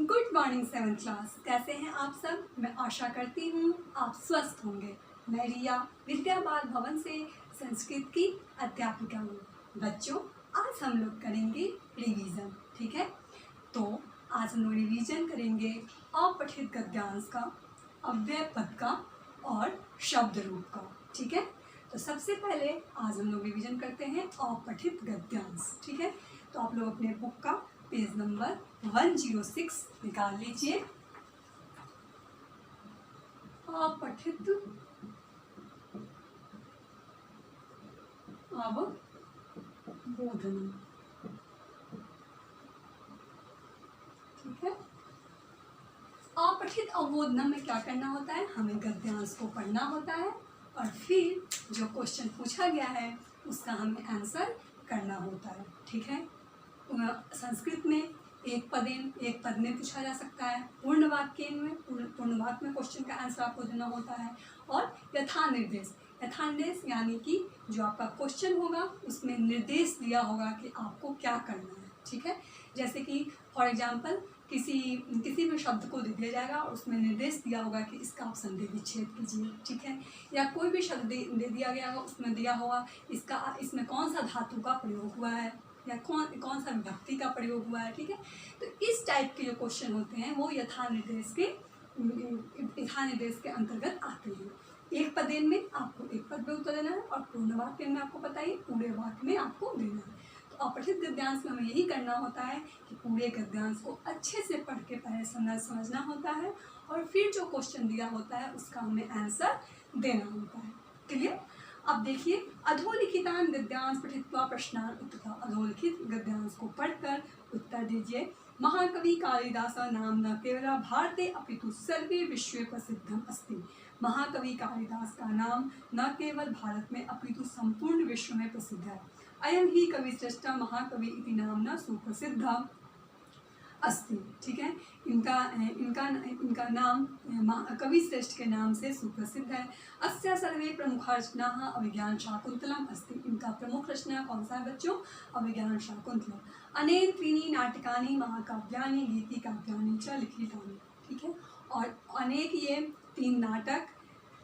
Good morning 7th class. कैसे हैं आप सब? मैं आशा करती हूँ आप स्वस्थ होंगे। मैं रिया विद्या बाल भवन से संस्कृत की अध्यापिका हूँ। बच्चों, आज हम लोग करेंगे रिवीजन। ठीक है, तो आज हम लोग रिवीजन करेंगे अपठित गद्यांश का, अव्यय पद का और शब्द रूप का। ठीक है, तो सबसे पहले आज हम लोग रिवीजन करते हैं अपठित गद्यांश। ठीक है, तो आप लोग अपने बुक का पेज नंबर 106 निकाल लीजिए। अपठित अवबोधन। ठीक है, अपठित अवबोधन में क्या करना होता है? हमें गद्यांश को पढ़ना होता है और फिर जो क्वेश्चन पूछा गया है उसका हमें आंसर करना होता है। ठीक है, संस्कृत में एक पद में पूछा जा सकता है, पूर्ण वाक्य में क्वेश्चन का आंसर आपको देना होता है, और यथानिर्देश यानी कि जो आपका क्वेश्चन होगा उसमें निर्देश दिया होगा कि आपको क्या करना है। ठीक है, जैसे कि फॉर एग्जांपल किसी भी शब्द को दे दिया जाएगा और उसमें निर्देश दिया होगा कि इसका आप संधि विच्छेद कीजिए। ठीक है, या कोई भी शब्द दे दिया गया होगा, उसमें दिया होगा इसमें कौन सा धातु का प्रयोग हुआ है या कौन सा विभक्ति का प्रयोग हुआ है। ठीक है, तो इस टाइप के जो क्वेश्चन होते हैं वो यथानिर्देश के अंतर्गत आते हैं। एक पदेन में आपको एक पद में उत्तर देना है और पूर्ण वाक्य में आपको पता ही पूरे वाक्य में आपको देना है। तो अपठित गद्यांश में हमें यही करना होता है कि पूरे गद्यांश को अच्छे से पढ़ के पहले समझना होता है और फिर जो क्वेश्चन दिया होता है उसका हमें आंसर देना होता है। क्लियर? अब देखिए, अधोलिखितान गद्यांश पठित्वा प्रश्नान उत्तरः। अधोलिखित गद्यांश को पढ़कर उत्तर दीजिए। महाकवि कालिदास नाम न केवल भारते अपितु सर्वे विश्वे प्रसिद्धम अस्ति। महाकवि कालिदास का नाम न केवल भारत में अपितु संपूर्ण विश्व में प्रसिद्ध है। अयम ही कविश्रेष्ठ महाकवि इति नामना सुप्रसिद्ध अस्ति। ठीक है, इनका नाम कवि श्रेष्ठ के नाम से सुप्रसिद्ध है। अस्य सर्वे प्रमुख रचनाः अभिज्ञान शाकुंतलम अस्ति। इनका प्रमुख रचना कौन सा है बच्चों? अभिज्ञान शाकुंतलम। अनेन त्रीणि नाटकानि महाकाव्यानि गीतिकाव्यानि च लिखितानि। ठीक है, और अनेक ये 3 नाटक,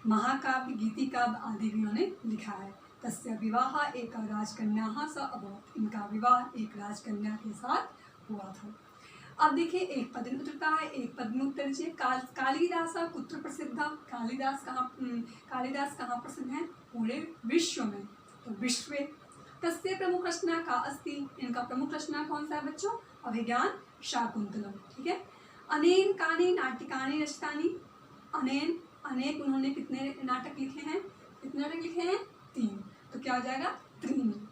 महाकाव्य, गीतिकाव्य आदि भी उन्होंने लिखा है। तस्य विवाह एक राजकन्या स अभवत्। इनका विवाह एक राजकन्या के साथ हुआ था। अब देखिए, एक पद में उत्तरता है, एक पद में उत्तर दीजिए। कालिदास कुत्र प्रसिद्ध? कालिदास कहाँ प्रसिद्ध है? पूरे विश्व में, तो विश्व। तस्य प्रमुख रचना का अस्ति। इनका प्रमुख रचना कौन सा है बच्चों? अभिज्ञान शाकुंतलम। ठीक है, अनेन कानि नाटिकानि रचितानि। अनेक उन्होंने कितने नाटक लिखे हैं? कितने नाटक लिखे हैं? 3। तो क्या हो जाएगा? त्रीणि।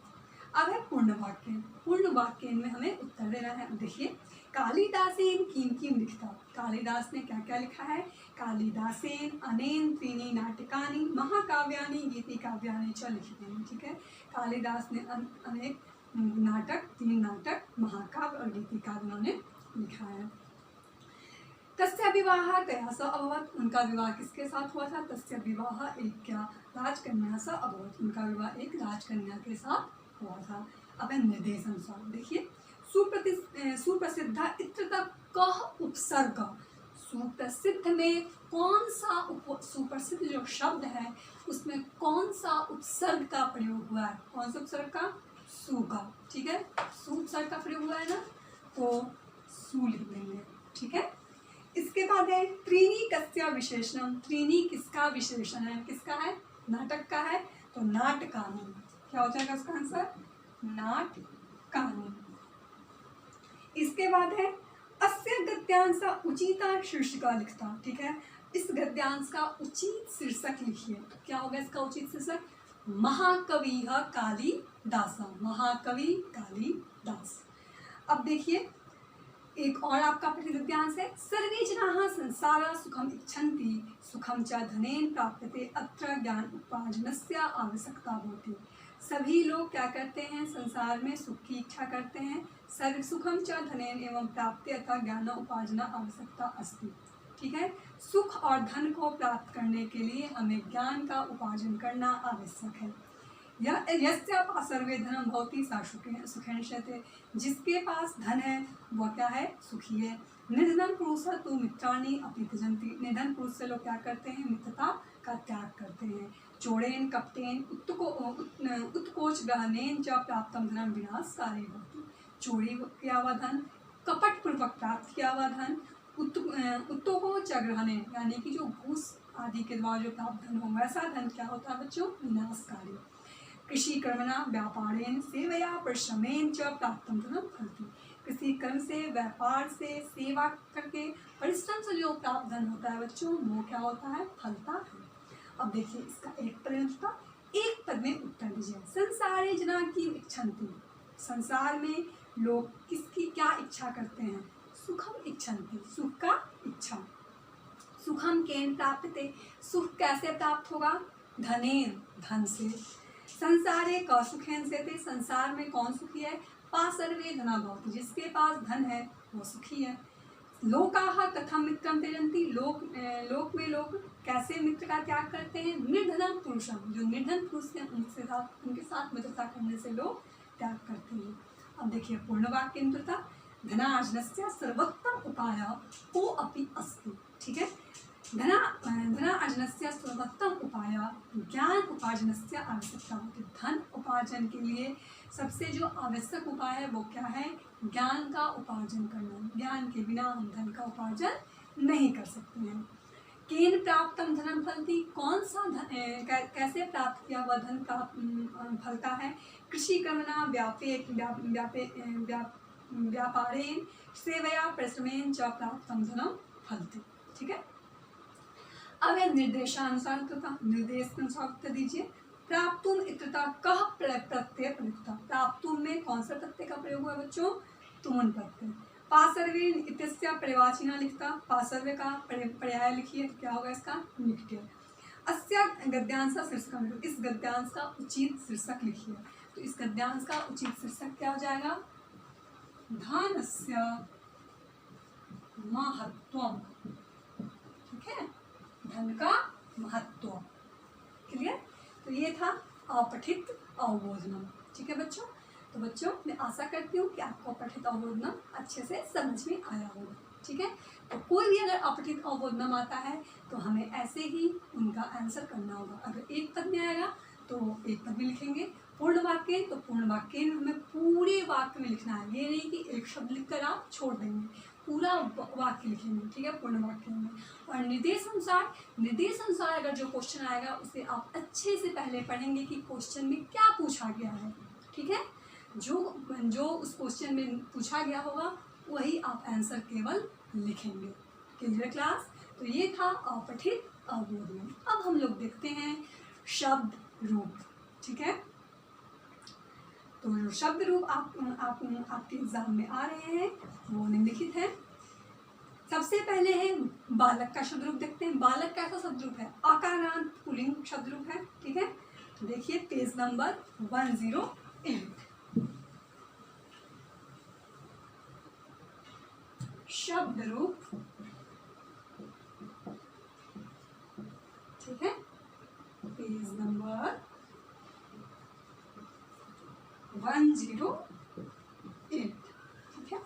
अब है पूर्ण वाक्य। पूर्ण वाक्य में हमें उत्तर देना है। देखिए, कालिदासेन किम लिखता। कालिदास ने क्या क्या लिखा है? कालिदासेन अनेन त्रीणि नाटकानि महाकाव्यानि गीतिकाव्यानि च लिखितानि। ठीक है, कालिदास ने अनेक नाटक, 3 नाटक, महाकाव्य और गीतिकाव्य उन्होंने लिखा है। तस्य विवाह कया स अभवत्। उनका विवाह किसके साथ हुआ था? तस्य विवाह एक क्या राजकन्या स अभवत्। उनका विवाह एक राजकन्या के साथ हुआ था। अब निर्देश अनुसार देखिए, सुप्रसिद्ध इत्यतः कः उपसर्ग। सुप्रसिद्ध में कौन सा सुप्रसिद्ध जो शब्द है उसमें कौन सा उपसर्ग का प्रयोग हुआ है? कौन सा उपसर्ग का? सु का। ठीक है, सु उपसर्ग का प्रयोग हुआ है ना, तो सु लिख देंगे। ठीक है, इसके बाद है त्रीणि कस्य विशेषणम। त्रीणि किसका विशेषण है? किसका है? नाटक का है, तो नाटकानि। क्या हो जाएगा इसका आंसर? नाटकानि। इसके बाद है अस्य गद्यांश उचिता शीर्षिका लिखता। ठीक है, इस गद्यांश का उचित शीर्षक लिखिए। तो क्या होगा इसका उचित शीर्षक? महाकविः कालिदास। महाकवि कालिदास। अब देखिए, एक और आपका गद्यांश है। सर्वे जनाः संसार सुखम इच्छन्ति सुखम च धनेन प्राप्यते अत्र ज्ञान उपार्जनस्य आवश्यकता होती। सभी लोग क्या करते हैं? संसार में सुख की इच्छा करते हैं। सर्व सुखम च धनेन एवं प्राप्ति अथवा ज्ञान उपार्जन आवश्यकता अस्ति। ठीक है, सुख और धन को प्राप्त करने के लिए हमें ज्ञान का उपार्जन करना आवश्यक है। यस्य सर्वे धनम भवति सा सुखेन शयते, जिसके पास धन है वह क्या है, सुखी है। निर्धन पुरुष तो मित्राणि अपि त्यजन्ति, निर्धन पुरुष से लोग क्या करते हैं, मित्रता का त्याग करते हैं। चोरेन कपटेन उत्कोच गहनेन च प्राप्तम धनम विनाशकारी भवति, चोरी किया हुआ धन, कपट पूर्वक प्राप्त किया हुआ धन, उत्कोच ग्रहणे यानी कि जो घूस आदि के द्वारा जो प्राप्त धन हो वैसा धन क्या होता है बच्चों, विनाशकारी। कृषि कर्मणा व्यापारेण सेवया परिश्रमेण च प्राप्तम धनम फलति, किसी कर्म से, व्यापार से, सेवा करके, परिश्रम से जो प्राप्त धन होता है बच्चों वो क्या होता है, फलता है। अब देखिए इसका एक पद था, एक पद में उत्तर दीजिए। संसारे जना की इच्छन्ति, संसार में लोग किसकी क्या इच्छा करते हैं, सुखम इच्छन्ति, सुख का इच्छा। सुखम केन प्राप्यते, सुख कैसे प्राप्त होगा, धनेन धन से। संसारे क सुखेन से थे, संसार में कौन सुखी है, पा सर्वे धना भवति, जिसके पास धन है वो सुखी है। लोकाः कथम मित्रम त्यजन्ति, लोक में लोग कैसे मित्र का त्याग करते हैं, निर्धनम पुरुषम, जो निर्धन पुरुष हैं उनके साथ मित्रता करने से लोग त्याग करते हैं। अब देखिए पूर्ण वाक्य मित्रता, धनार्जनस्य सर्वोत्तम उपाय को अपि अस्ति, ठीक है। धनार्जनस्य सर्वोत्तम उपाय ज्ञान उपार्जनस्य आवश्यकता होती है। धन उपार्जन के लिए सबसे जो आवश्यक उपाय है वो क्या है, ज्ञान का उपार्जन करना। ज्ञान के बिना हम धन का उपार्जन नहीं कर सकते हैं। केन प्राप्तम धनम फलति, कौन सा धन कैसे प्राप्त किया हुआ धन फलता है, कृषि कर्मणा व्यापारेण सेवया परिश्रमेण च प्राप्तम धनम फलति, ठीक है। अब है निर्देशानुसार तथा, निर्देश के अनुसार उत्तर दीजिए। प्राप्तुम इत्यता कह प्रत्यय प्रयुक्त, प्राप्तुम में कौन सा प्रत्यय का प्रयोग हुआ बच्चों, तुमन प्रत्यय। पासर्वेन इत्यस्य पर्यायवाचिना लिखता, पासर्वे का पर्याय लिखिए तो क्या होगा इसका, निकट्य। अस्य गद्यांश का शीर्षक, इस गद्यांश का उचित शीर्षक लिखिए, तो इस गद्यांश का उचित शीर्षक क्या हो जाएगा, धनस्य महत्वम, ठीक है, धन का महत्व, क्लियर। तो ये था अपठित अवबोधनम, ठीक है बच्चों। तो बच्चों मैं आशा करती हूँ कि आपको अपठित अवबोधनम अच्छे से समझ में आया होगा, ठीक है। तो कोई भी अगर अपठित अवबोधनम आता है तो हमें ऐसे ही उनका आंसर करना होगा। अगर एक पद में आएगा तो एक पद में लिखेंगे, पूर्ण वाक्य तो पूर्ण वाक्य में हमें पूरे वाक्य में लिखना है, ये नहीं कि एक शब्द लिखकर आप छोड़ देंगे, पूरा वाक्य लिखेंगे, ठीक है, पूर्ण वाक्य में। और निर्देश अनुसार अगर जो क्वेश्चन आएगा उसे आप अच्छे से पहले पढ़ेंगे कि क्वेश्चन में क्या पूछा गया है, ठीक है। जो उस क्वेश्चन में पूछा गया होगा वही आप आंसर केवल लिखेंगे, क्लियर क्लास। तो ये था अपठित अवबोधनम। अब हम लोग देखते हैं शब्द रूप, ठीक है। तो जो शब्द रूप आपके एग्जाम में आ रहे हैं वो निम्नलिखित है। सबसे पहले है बालक का शब्द रूप, देखते हैं बालक कैसा शब्द रूप है, आकारांत पुल्लिंग शब्द रूप है, ठीक है। तो देखिए पेज नंबर 108, शब्द रूप, ठीक है, पेज नंबर 108, ठीक है।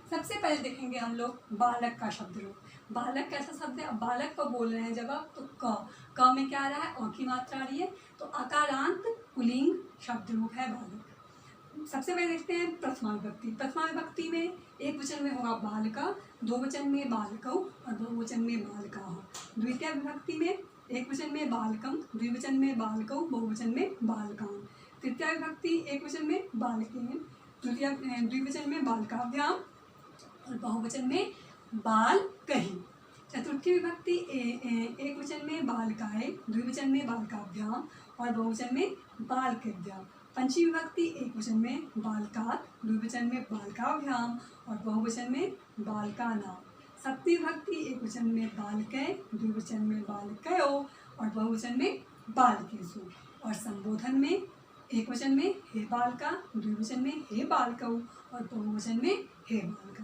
सबसे पहले देखेंगे हम लोग बालक का शब्द रूप। बालक कैसा शब्द है, अब बालक को बोल रहे हैं जब आप तो क में क्या आ रहा है, अ की मात्रा आ रही है, तो अकारांत पुल्लिंग शब्द रूप है बालक। सबसे पहले देखते हैं प्रथमा विभक्ति। प्रथमा विभक्ति में एक वचन में होगा बालिका, दो वचन में बालकौ और बहुवचन में बालिकाः। द्वितीय विभक्ति में एक वचन में बालकम, द्विवचन में बालकौ, बहुवचन में बालकान्। तृतीय विभक्ति एक वचन में बालकेन, द्विवचन में बालकाभ्याम और बहुवचन में बालकैः। चतुर्थी विभक्ति एक वचन में बालकाय, द्विवचन में बालकाभ्याम और बहुवचन में बालकेभ्याम। पंचमी विभक्ति एक वचन में बालकात्, द्विवचन में बालकाभ्याम और बहुवचन में बालकानां। सप्तमी विभक्ति एक वचन में बालकै, द्विवचन में बालकयो और बहुवचन में बालकेषु। और संबोधन में एक वचन में हे बालका, द्विवचन में हे बालकौ और बहुवचन में हे बालका।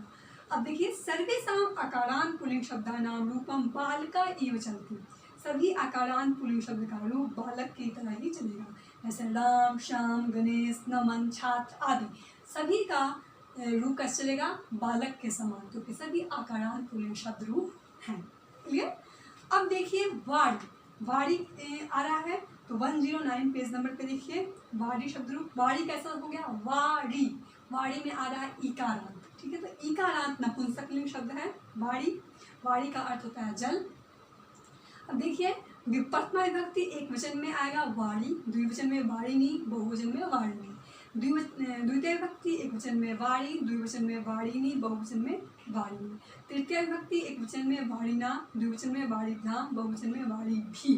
अब देखिए सर्वेषां आकारांत पुल्लिंग शब्दानां रूपम बालका इव चलति, सभी आकारांत पुल्लिंग शब्द का रूप बालक की तरह ही चलेगा। जैसे राम, श्याम, गणेश, नमन, छात्र आदि सभी का रूप कैसे चलेगा, बालक के समान, क्योंकि सभी आकारांत पुल्लिंग शब्द रूप हैं। क्लियर। अब देखिए वाड़ी, वाड़ी आ रहा है तो 109 पेज नंबर पे देखिए वाड़ी शब्द रूप। वाड़ी कैसा हो गया, वाड़ी, वाड़ी में आ रहा है इकारांत, ठीक है। तो इकारांत नपुंसकलिंग शब्द है वाड़ी। वाड़ी का अर्थ होता है जल। अब देखिए प्रथमा विभक्ति एक वचन में आएगा वाड़ी, द्विवचन में वाड़िनी, बहुवचन में वाड़िनी। द्वितीय विभक्ति एक वचन में वाड़ी, द्विवचन में वाड़िनी, बहुवचन में वाड़िनी। तृतीय विभक्ति एक वचन में वाड़िना, द्विवचन में वाड़िभ्याम, बहुवचन में वाड़िभी।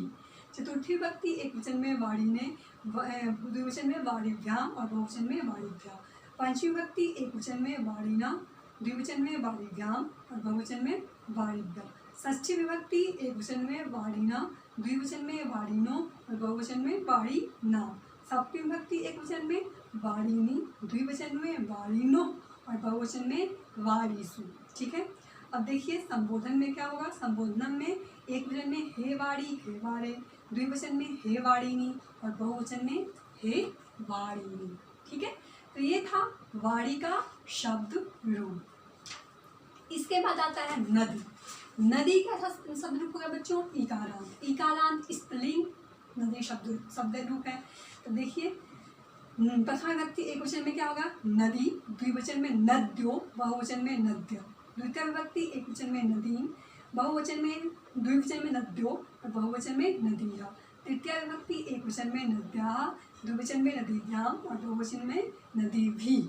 चतुर्थी विभक्ति एक वचन में वाड़िने, द्विवचन में वाड़िभ्याम और बहुवचन में वाड़िभ्या। पंचमी विभक्ति एक वचन में वाड़िना, द्विवचन में वाड़िभ्याम और बहुवचन में वाड़िभ्या। षष्ठी विभक्ति एक वचन में वाड़िना, द्विवचन में वाड़िनो और बहुवचन में वाड़िना। सप्तमी विभक्ति एक वचन में वाड़िनी, द्विवचन में वाड़िनो और बहुवचन में वाड़ीसु, ठीक है। अब देखिए संबोधन में क्या होगा, संबोधन में एक वचन में हे वाड़ी, हे वाड़े, द्विवचन में हे वाड़िनी और बहुवचन में हे वाड़िनी, ठीक है। तो ये था वाड़ी का शब्द रूप। इसके बाद आता है नदी। नदी का शब्द रूप होगा बच्चों इकारांत। इकारांत स्त्रीलिंग नदी शब्द रूप है। तो देखिए प्रथमा विभक्ति एक वचन में क्या होगा, नदी, द्विवचन में नद्यो, बहुवचन में नद्य। द्वितीय विभक्ति एक वचन में नदीम, बहुवचन में द्विवचन में नद्यो और बहुवचन में नदीया। तृतीय विभक्ति एक वचन में नद्या, द्विवचन में नदीभ्याम और बहुवचन में नदीभी।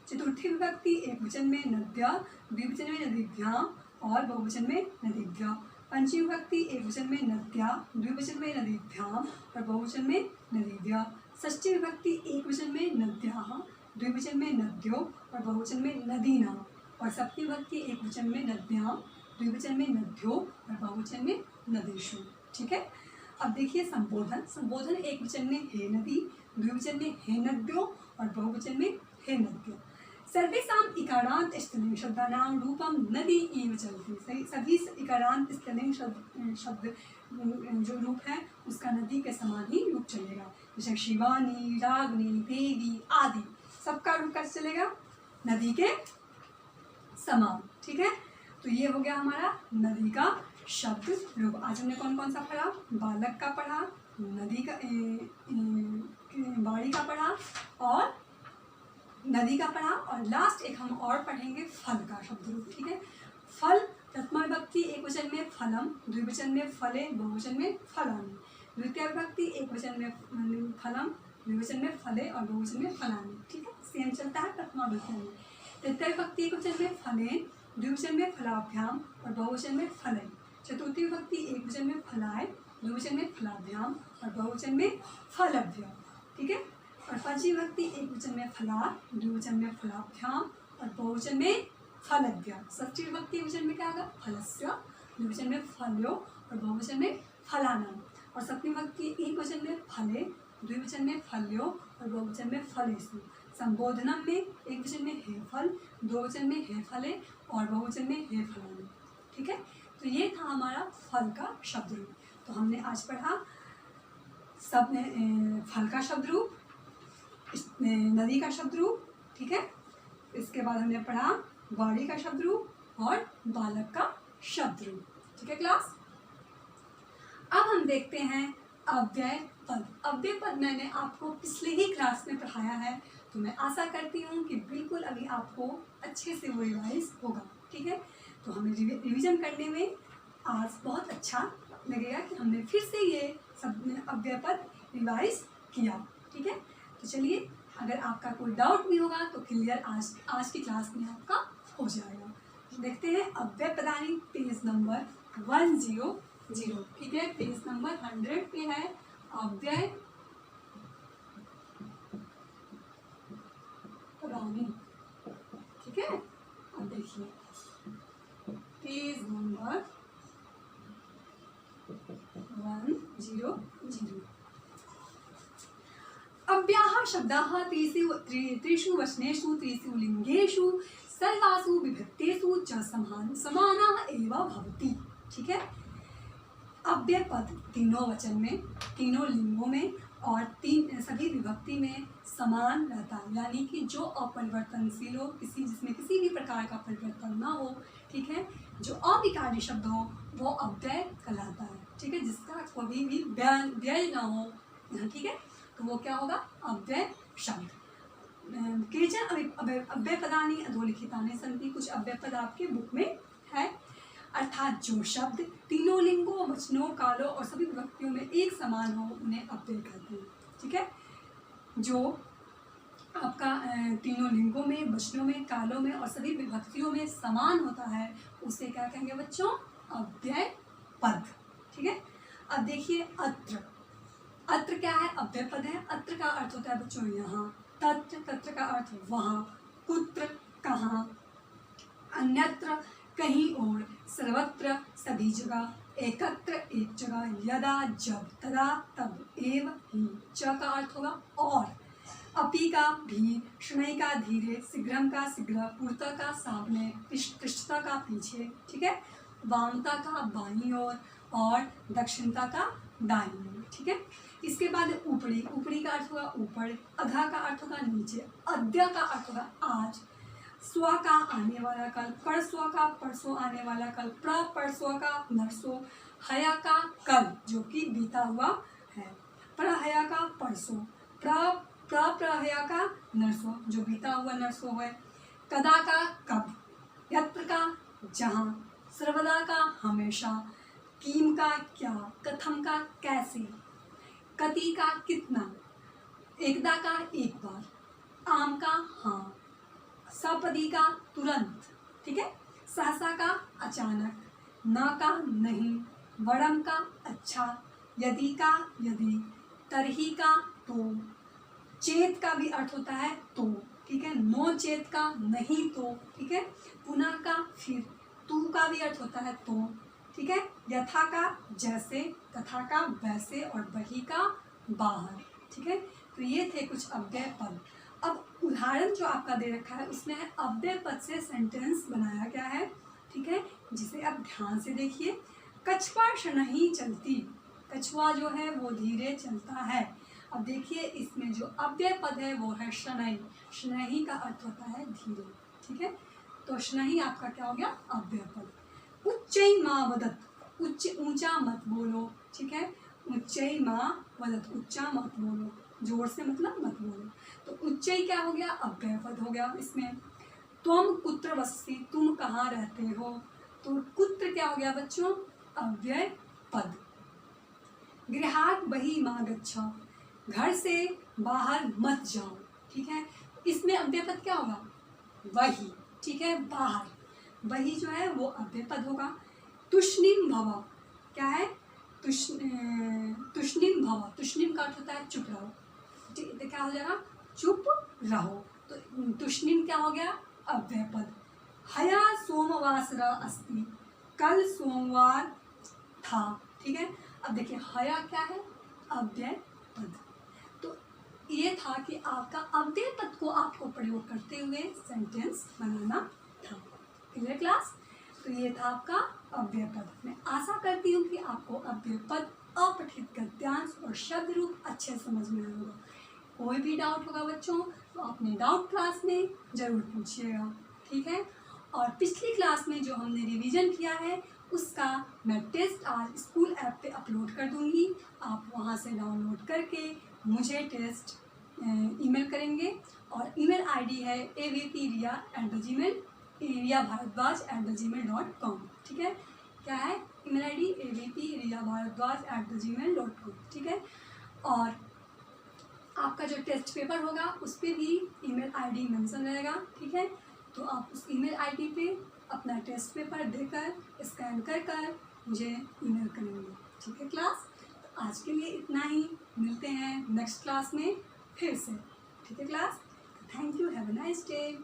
चतुर्थी विभक्ति एक वचन में नद्या, द्विवचन में नदीभ्याम और बहुवचन में नदीभ्या। पंचमी विभक्ति एक वचन में नद्या, द्विवचन में नदीभ्याम और बहुवचन में नदीभ्या। षष्ठी विभक्ति एक वचन में नद्याः, द्विवचन में नद्यो और बहुवचन में नदीनां। और सप्तमी विभक्ति एक वचन में नद्यां, द्विवचन में नद्यो और बहुवचन में नदीषु, ठीक है। अब देखिए संबोधन। संबोधन एक वचन में हे नदी, द्विवचन में हे नद्यो और बहुवचन में हे नद्यो। सर्वेषां इकारांत स्त्रीलिंग शब्दानां रूपम नदी इव चलति। सभी इकारांत स्त्रीलिंग शब्द जो रूप है उसका नदी के समान ही रूप चलेगा। जैसे शिवानी, रागिनी, देवी आदि सबका रूप कैसे चलेगा, नदी के समान, ठीक है। तो ये हो गया हमारा नदी का शब्द रूप। आज हमने कौन कौन सा पढ़ा, बालक का पढ़ा, नदी का वाड़ी का पढ़ा और नदी का पढ़ा और लास्ट एक हम और पढ़ेंगे फल का शब्द रूप, ठीक है। फल प्रथमा विभक्ति एक वचन में फलम, द्विवचन में फले, बहुवचन में फलानि। द्वितीय विभक्ति एक वचन में फलम, द्विवचन में फले और बहुवचन में फलानि, ठीक है। सेम चलता है प्रथमा विभक्ति में। तृतीय विभक्ति एक वचन में फलेन, द्विवचन में फलाभ्याम और बहुवचन में फलेन। चतुर्थी विभक्ति एक वचन में फलाय, द्विवचन में फलाभ्याम और बहुवचन में फलभ्य, ठीक है। और पंचमी विभक्ति एक वचन में फला, द्विवचन में फलाभ्याम और बहुवचन में फलभ्य। षष्ठी विभक्ति एक वचन में क्या होगा, फलस्य, द्विवचन में फल्यो और बहुवचन में फलानां। और सप्तमी विभक्ति एक वचन में फले, द्विवचन में फल्यो और बहुवचन में फलेषु। संबोधनम में एक वचन में हे फल, दो वचन में हे फले और बहुवचन में हे फलानि, ठीक है। तो ये था हमारा फल का शब्द रूप। तो हमने आज पढ़ा सब फल का शब्द रूप, नदी का शब्द रूप, ठीक है। इसके बाद हमने पढ़ा वाड़ी का शब्द रूप और बालक का शब्द रूप, ठीक है क्लास। अब हम देखते हैं अव्यय पद। अव्यय पद मैंने आपको पिछले ही क्लास में पढ़ाया है, तो मैं आशा करती हूँ कि बिल्कुल अभी आपको अच्छे से वो रिवाइज होगा, ठीक है। तो हमें रिवीजन करने में आज बहुत अच्छा लगेगा कि हमने फिर से ये सब अव्यय पद रिवाइज किया, ठीक है। तो चलिए, अगर आपका कोई डाउट भी होगा तो क्लियर आज की क्लास में आपका हो जाएगा। तो देखते हैं अव्यय पदानी पेज नंबर 100, ठीक है। पेज नंबर 100 पे है अव्यय पदानी, ठीक है। अब देखिए पेज नंबर 100। अव्याः शब्दाः त्रिषु वचनेषु त्रिषु लिंगेषु सर्वासु विभक्तेषु च समानाः एव भवति, ठीक है। अव्यय पद तीनों वचन में, तीनों लिंगों में और तीन सभी विभक्ति में समान रहता है, यानी कि जो अपरिवर्तनशील हो, जिसमें किसी भी प्रकार का परिवर्तन ना हो, ठीक है, जो अविकारी शब्द हो वो अव्यय कहलाता है, ठीक है, जिसका कभी भी व्यय ना हो, ठीक है, तो वो क्या होगा, अव्यय शब्द। केचन अव्ययपदानि अधोलिखितानि सन्ति, कुछ अव्यय पद आपके बुक में है, अर्थात जो शब्द तीनों लिंगों, वचनों, कालों और सभी विभक्तियों में एक समान हो उन्हें अव्यय कहते हैं, ठीक है। जो आपका तीनों लिंगों में, वचनों में, कालों में और सभी विभक्तियों में समान होता है उसे क्या कहेंगे बच्चों, अव्यय पद, ठीक है। अब देखिए अत्र, अत्र क्या है, अव्यय पद है। अत्र का अर्थ होता है बच्चों यहाँ, तत्र, तत्र का अर्थ वहाँ, कुत्र कहाँ, अन्यत्र कहीं और, सर्वत्र सभी जगह, एकत्र एक जगह, यदा जब, तदा तब, एव ही, च का अर्थ होगा और, अपि का भी, शनै का धीरे, शीघ्रम का शीघ्र, पूर्वता का सामने, पृष्ठता का पीछे, ठीक है, वामता का बाईं ओर और दक्षिणता का दाईं ओर, ठीक है। इसके बाद ऊपरी, ऊपरी का अर्थ होगा ऊपर, अधा का अर्थ होगा नीचे, अद्य का अर्थ होगा आज, स्व का आने वाला कल, परसों का परसों आने वाला कल, परसों का नरसों, हया का कल जो कि बीता हुआ है, प्रहया का परसों, प्रहया का नरसों जो बीता हुआ नरसों है, कदा का कब, यत्र का जहाँ, सर्वदा का हमेशा, किम का क्या, कथम का कैसे, कति का कितना, एकदा का एक बार, आम का हाँ, सपदी का तुरंत, ठीक है, सहसा का अचानक, न का नहीं, वरम का अच्छा, यदि का यदि, तरही का तो, चेत का भी अर्थ होता है तो, ठीक है, नो चेत का नहीं तो, ठीक है, पुनः का फिर, तू का भी अर्थ होता है तो, ठीक है, यथा का जैसे, तथा का वैसे और बही का बाहर, ठीक है। तो ये थे कुछ अव्यय पद। अब उदाहरण जो आपका दे रखा है उसमें है अव्यय पद से सेंटेंस बनाया गया है, ठीक है, जिसे आप ध्यान से देखिए। कछुआ शनही चलती, कछुआ जो है वो धीरे चलता है। अब देखिए इसमें जो अव्यय पद है वो है शनई, शनही का अर्थ होता है धीरे, ठीक है, तो शनही आपका क्या हो गया, अव्यय पद। उच्चई माँ वदत, उच्च ऊंचा मत बोलो, ठीक है, उच्चई माँ वदत, ऊंचा मत बोलो, जोर से मतलब मत बोलो, तो उच्चई क्या हो गया, अव्यय पद हो गया इसमें। त्वम कुत्र वसति, तुम कहाँ रहते हो, तो कुत्र क्या हो गया बच्चों, अव्यय पद। गृहात् बहिः मा गच्छ, घर से बाहर मत जाओ, ठीक है, इसमें अव्यय पद क्या होगा, वही, ठीक है, बाहर, वही जो है वो अव्यय पद होगा। तुष्णीम भव, क्या है, तुष्णीम भव, तुष्णीम का अर्थ होता है चुप रहो, ठीक है, क्या हो जाएगा, चुप रहो, तो तुष्णीम क्या हो गया, अव्यय पद। हया सोमवासर अस्ति, कल सोमवार था, ठीक है। अब देखिए हया क्या है, अव्यय पद। तो ये था कि आपका अव्यय पद को आपको प्रयोग करते हुए सेंटेंस बनाना था। क्लियर क्लास, तो ये था आपका अव्यय पद। मैं आशा करती हूँ कि आपको अव्यय पद, अपठित गद्यांश और शब्द रूप अच्छे समझ में आएगा। कोई भी डाउट होगा बच्चों तो अपने डाउट क्लास में ज़रूर पूछिएगा, ठीक है। और पिछली क्लास में जो हमने रिवीजन किया है उसका मैं टेस्ट आज स्कूल ऐप पे अपलोड कर दूंगी, आप वहाँ से डाउनलोड करके मुझे टेस्ट ईमेल करेंगे और ईमेल आईडी है avpriya@gmail.com, ठीक है। क्या है ईमेल आईडी, avpriya@gmail.com, ठीक है। और आपका जो टेस्ट पेपर होगा उस पर भी ईमेल आईडी मेंशन रहेगा, ठीक है। तो आप उस ईमेल आईडी पे अपना टेस्ट पेपर देकर स्कैन कर मुझे ईमेल करेंगे, ठीक है क्लास। तो आज के लिए इतना ही, मिलते हैं नेक्स्ट क्लास में फिर से, ठीक है class. Thank you, have a nice day.